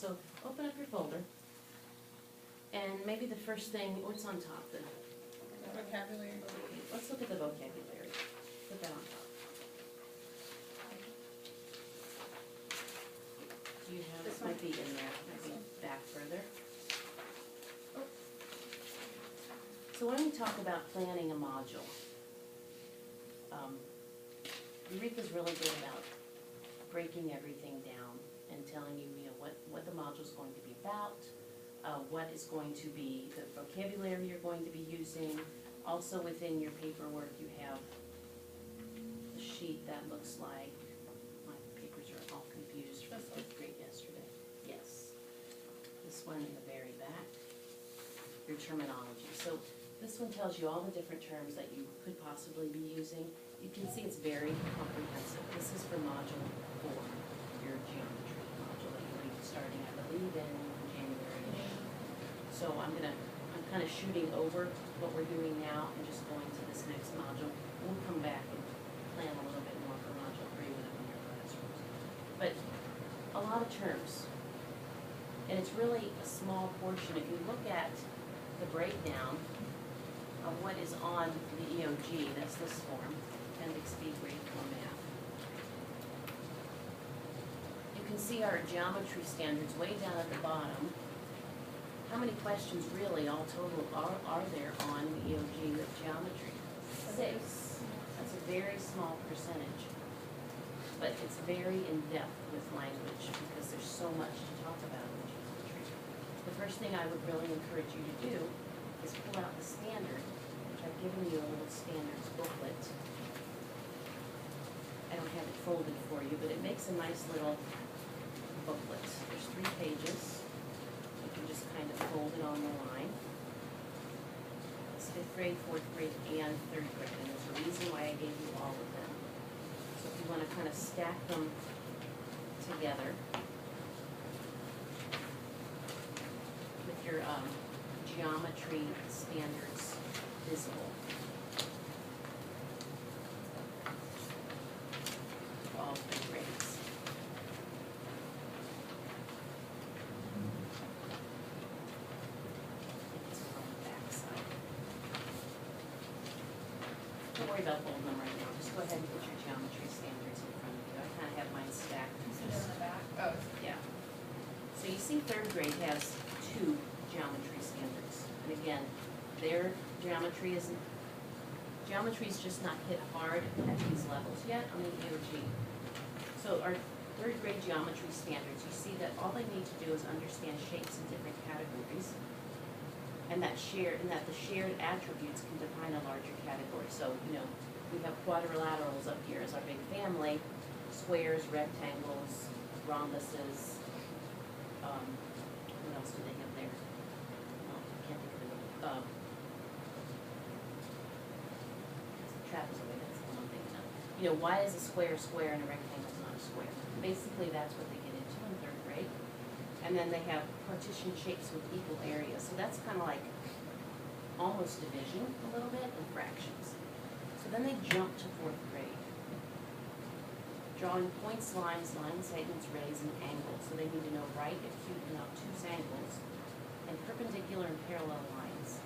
So open up your folder, and maybe the first thing, what's on top? The Vocabulary. okay, let's look at the vocabulary. Put that on top. Do you have, This it might one? be in there, might be back further. So when we talk about planning a module, Eureka's really good about breaking everything down and telling you, what the module's going to be about, what is going to be the vocabulary you're going to be using. Also within your paperwork, you have a sheet that looks like, my papers are all confused from fifth grade yesterday. Yes. This one in the very back, your terminology. So this one tells you all the different terms that you could possibly be using. You can see it's very comprehensive. This is for module 4, your geometry module that you'll be starting, I believe, in January. So I'm kind of shooting over what we're doing now and just going to this next module. We'll come back and plan a little bit more for module 3 when I'm in your classrooms. But a lot of terms. And it's really a small portion. If you look at the breakdown of what is on the EOG, that's this form, Appendix B, Grade 4 Math. You can see our geometry standards way down at the bottom. How many questions really, all total, are there on the EOG with geometry? 6. That's a very small percentage. But it's very in-depth with language because there's so much to talk about in geometry. The first thing I would really encourage you to do is pull out the standard, which I've given you a little standards booklet. I don't have it folded for you, but it makes a nice little booklet. There's 3 pages. You can just kind of fold it on the line. It's 5th grade, 4th grade, and 3rd grade, and there's a reason why I gave you all of them. So if you want to kind of stack them together with your geometry standards visible. For all 3 grades. It's on the back side. Don't worry about folding them right now. Just go ahead and put your geometry standards in front of you. I kind of have mine stacked. Is it in the back? Oh. Yeah. So you see 3rd grade has 2 geometry standards. And again, their geometry is just not hit hard at these levels yet on the EOG. So our 3rd grade geometry standards, you see that all they need to do is understand shapes in different categories, and that the shared attributes can define a larger category. So, we have quadrilaterals up here as our big family, squares, rectangles, rhombuses, what else do they have there? Oh, I can't think of it. Trapezoid, that's the one thing. Why is a square a square and a rectangle is not a square? Basically, that's what they get into in 3rd grade. And then they have partition shapes with equal areas. So that's kind of like almost division a little bit and fractions. So then they jump to 4th grade. Drawing points, lines, segments, rays, and angles. So they need to know right, acute, and obtuse angles, and perpendicular and parallel lines.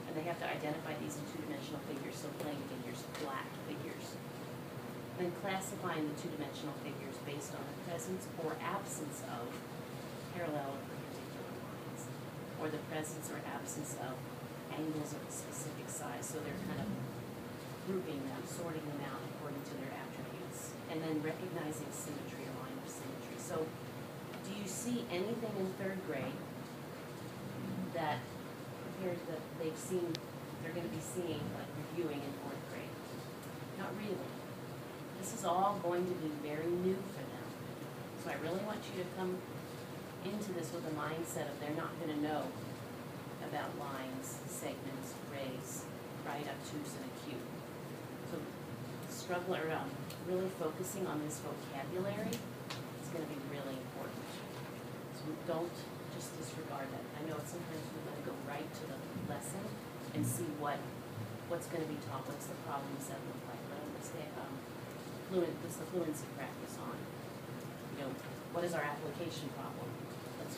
And they have to identify these in 2-dimensional figures, so plane figures, flat figures. Then classifying the 2-dimensional figures based on the presence or absence of parallel or perpendicular lines, or the presence or absence of angles of a specific size. So they're kind of grouping them, sorting them out according to their attributes, and then recognizing symmetry or line of symmetry. So do you see anything in 3rd grade that they're going to be seeing, like reviewing in 4th grade? Not really. This is all going to be very new for them. So I really want you to come into this with a mindset of they're not going to know about lines, segments, rays, right, obtuse, and acute. So really focusing on this vocabulary is going to be really important. So don't just disregard that. I know sometimes we're going to go right to the lesson and see what's going to be taught, what's the problem set look like, what's the fluency practice on. What is our application problem? Let's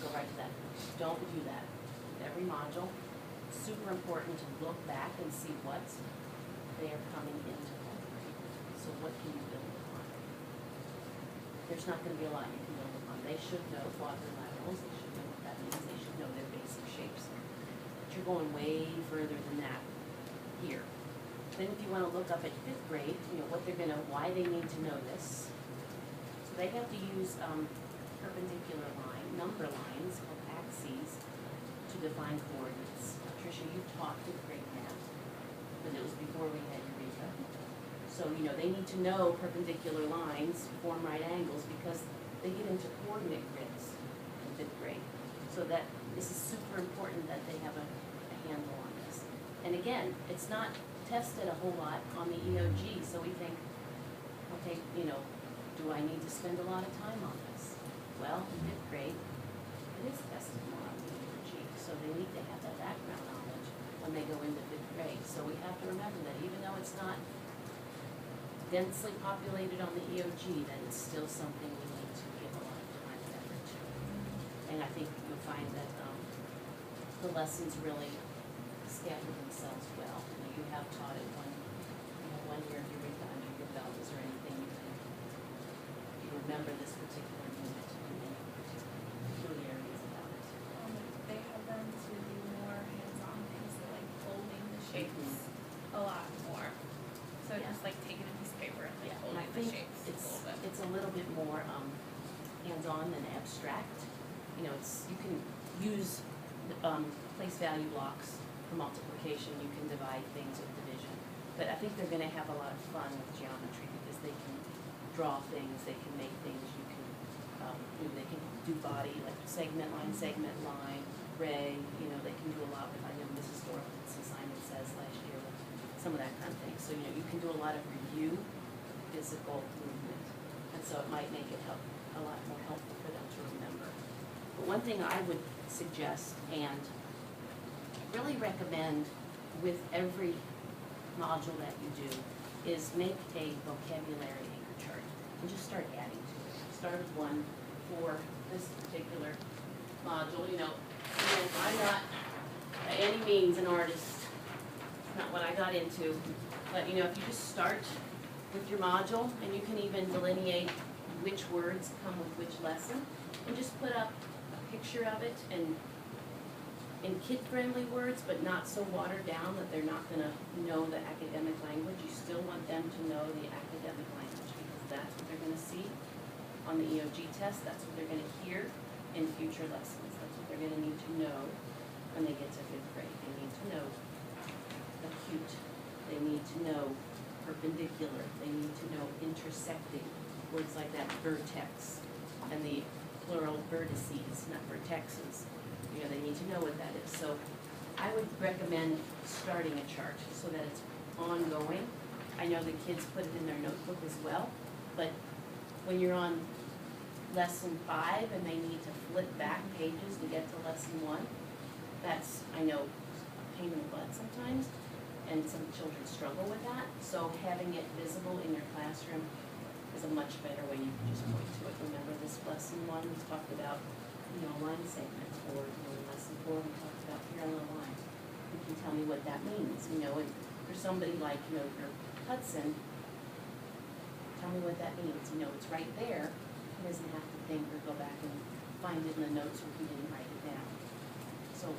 don't do that. Every module, it's super important to look back and see what they are coming into fourth grade. So what can you build upon? There's not gonna be a lot you can build upon. They should know quadrilaterals, they should know what that means, they should know their basic shapes. But you're going way further than that here. Then if you wanna look up at fifth grade, you know, what they're gonna, why they need to know this. So they have to use perpendicular line, number lines called axes to define coordinates. Tricia, you taught fifth grade math, but it was before we had Eureka. So, you know, they need to know perpendicular lines form right angles because they get into coordinate grids in fifth grade. So that, this is super important that they have a handle on this. And again, it's not tested a whole lot on the EOG, so we think, okay, you know, do I need to spend a lot of time on this? Well, in fifth grade, it is tested more on the EOG, so they need to have that background knowledge when they go into fifth grade. So we have to remember that even though it's not densely populated on the EOG, that it's still something we need to give a lot of time and effort to. And I think you'll find that the lessons really scatter themselves well. You have taught it one year of Eureka under your belt. Is there anything you remember this particular unit and any peculiarities about it? They have them to do more hands-on things, so like folding the shapes a lot more. So Yeah. just like taking a piece of paper and like And I folding the think shapes a it's little bit. it's a little bit more hands-on than abstract. You know, it's you can use place value blocks for multiplication. You can divide things with division. But I think they're going to have a lot of fun with geometry because they can draw things, they can make things. You can they can do body like segment line, ray. You know, they can do a lot with. I know Mrs. Thorpe did some Simon Says last year with some of that kind of thing. So you know, you can do a lot of review, physical movement, and so it might make it a lot more helpful for them to remember. But one thing I would suggest and really recommend with every module that you do is make a vocabulary anchor chart and just start adding to it. Start with one for this particular module, you know, and I'm not by any means an artist, not what I got into, but you know, if you just start with your module and you can even delineate which words come with which lesson and just put up a picture of it and in kid-friendly words, but not so watered down that they're not gonna know the academic language. You still want them to know the academic language because that's what they're gonna see on the EOG test. That's what they're gonna hear in future lessons. That's what they're gonna need to know when they get to fifth grade. They need to know acute. They need to know perpendicular. They need to know intersecting. Words like that, vertex, and the plural vertices, not vertexes. You know, they need to know what that is. So I would recommend starting a chart so that it's ongoing. I know the kids put it in their notebook as well, but when you're on lesson 5 and they need to flip back pages to get to lesson 1, that's, I know, a pain in the butt sometimes, and some children struggle with that. So having it visible in your classroom is a much better way. You can just point to it. Remember this lesson 1, we talked about, you know, line segment, or you know, in lesson 4 we talked about parallel lines. You can tell me what that means, you know, and for somebody like, you know, your Hudson, tell me what that means. You know, it's right there. He doesn't have to think or go back and find it in the notes where he didn't write it down. So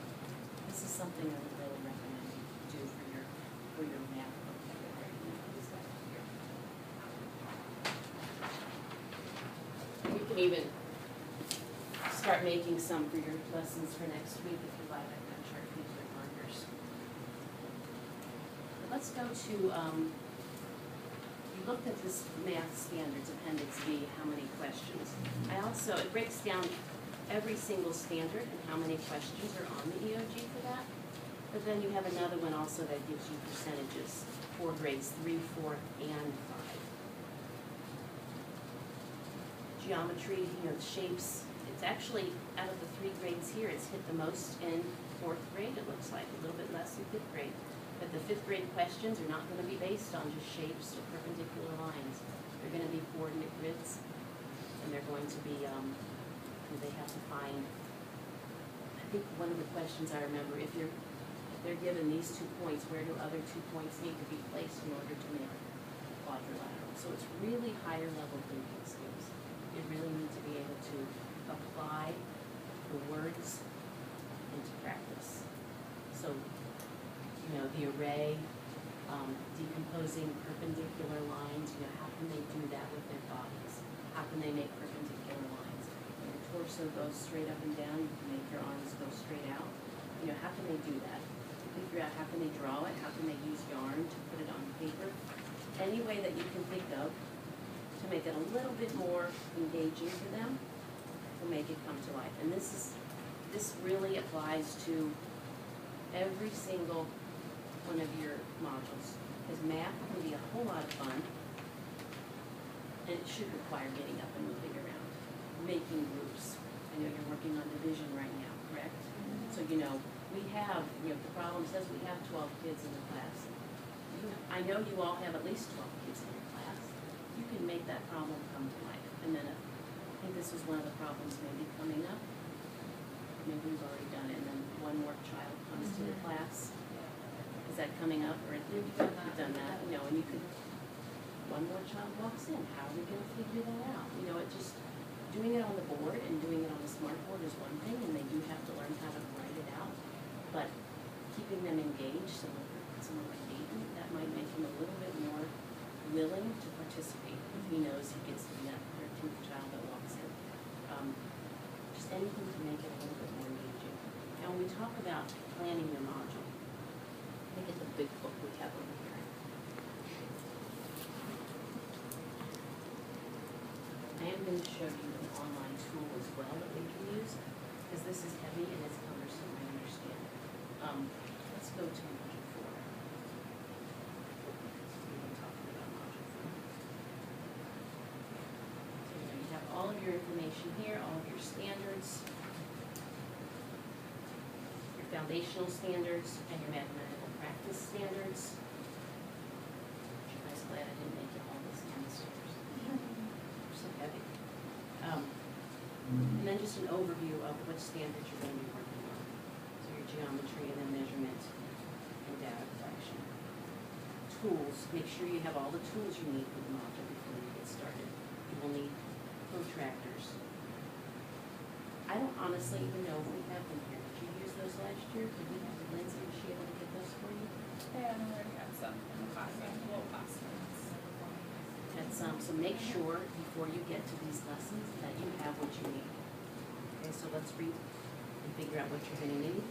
this is something I would really recommend you do for your math vocabulary. Use that here. And you can even start making some for your lessons for next week if you like. I'm not sure if these are markers. But let's go to, you looked at this math standards appendix B, how many questions. I also, it breaks down every single standard and how many questions are on the EOG for that. But then you have another one also that gives you percentages for grades 3, 4, and 5. Geometry, you know, shapes. It's actually, out of the 3 grades here, it's hit the most in 4th grade, it looks like, a little bit less in 5th grade. But the 5th grade questions are not gonna be based on just shapes or perpendicular lines. They're gonna be coordinate grids, and they're going to be, they have to find think one of the questions I remember, if they're given these 2 points, where do other 2 points need to be placed in order to make quadrilateral? So it's really higher level thinking skills. You really need to be able to apply the words into practice. So, you know, the array, decomposing perpendicular lines, you know, how can they do that with their bodies? How can they make perpendicular lines? When your torso goes straight up and down, you can make your arms go straight out. You know, how can they do that? Figure out how can they draw it, how can they use yarn to put it on paper. Any way that you can think of to make it a little bit more engaging for them will make it come to life. And this really applies to every single one of your modules. Because math can be a whole lot of fun, and it should require getting up and moving around, making groups. I know you're working on division right now, correct? So, you know, we have, you know, the problem says we have 12 kids in the class. I know you all have at least 12 kids in your class. You can make that problem come to life. And then I think this was one of the problems maybe coming up. Maybe we've already done it, and then one more child comes to the class. Is that coming up, or you've done that, you know, and you could, one more child walks in, how are we gonna figure that out? You know, it just, doing it on the board and doing it on the smart board is one thing, and they do have to learn how to write it out. But keeping them engaged, some engagement, that might make him a little bit more willing to participate if he knows he gets to be that 13th child that walks in. Just anything to make it a little bit more engaging. And when we talk about planning your module, look at the big book we have over here. I am going to show you an online tool as well that we can use, because this is heavy and it's cumbersome, I understand. Let's go to module 4. We've been talking about module 4. So you have all of your information here, all of your standards, your foundational standards, and your mathematical practice standards. You guys glad I didn't make you all this downstairs? They're so heavy. And then just an overview of what standards you're going to be working on. So your geometry and then measurement and data collection. Tools, make sure you have all the tools you need for the module before you get started. You will need protractors. I don't honestly even know if we have them here. Did you use those last year? Did we have Lindsay, was she able to get those for you? Yeah, and we already had some in the classroom, little classrooms. Had some, so make sure before you get to these lessons that you have what you need. Okay, so let's read and figure out what you're gonna need.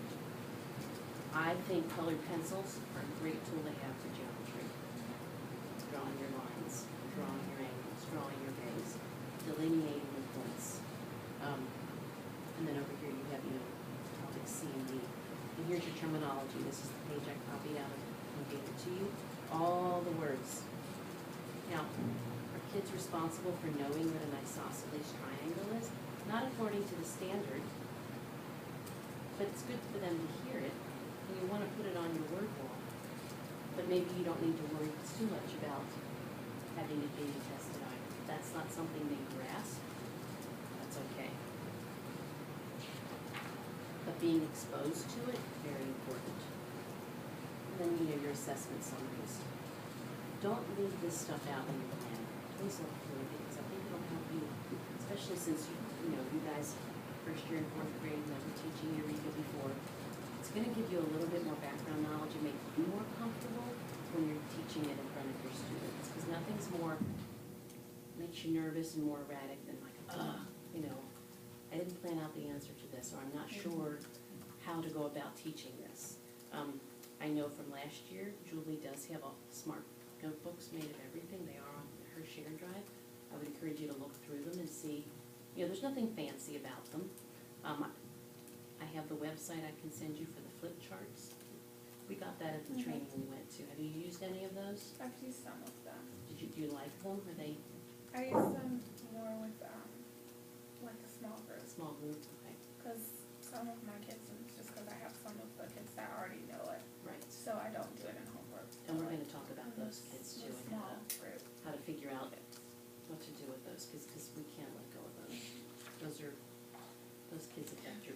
I think colored pencils are a great tool to have for geometry. Drawing your lines, drawing your angles, drawing your bays, delineating the points. And then over here you have, you know, topic C and D. And here's your terminology. This is the page I copied out and gave it to you. All the words. Now, are kids responsible for knowing what an isosceles triangle is? Not according to the standard, but it's good for them to hear it, and you want to put it on your word wall. But maybe you don't need to worry too much about having it being tested either. If that's not something they grasp, that's okay. But being exposed to it, very important. And then, you know, your assessment summaries. Don't leave this stuff out when you're planning. Please look through it, because I think it'll help you, especially since you know, you guys, first year and 4th grade, never teaching Eureka before. It's gonna give you a little bit more background knowledge and make you more comfortable when you're teaching it in front of your students, because nothing's more, makes you nervous and more erratic than like, you know, I didn't plan out the answer to this, or I'm not sure how to go about teaching this. I know from last year, Julie does have a smart notebooks made of everything. They are on her shared drive. I would encourage you to look through them and see, you know, there's nothing fancy about them. I have the website I can send you for the flip charts. We got that at the training we went to. Have you used any of those? I've used some of them. Do you like them? Are they I use them more with a small group, small group? Okay, because some of my kids, and it's just because I have some of the kids that already know it, right. so I don't do it in homework. And we're gonna talk about those kids too, The and small group. how to figure out what to do with those, because we can't let go of those. Those kids affect your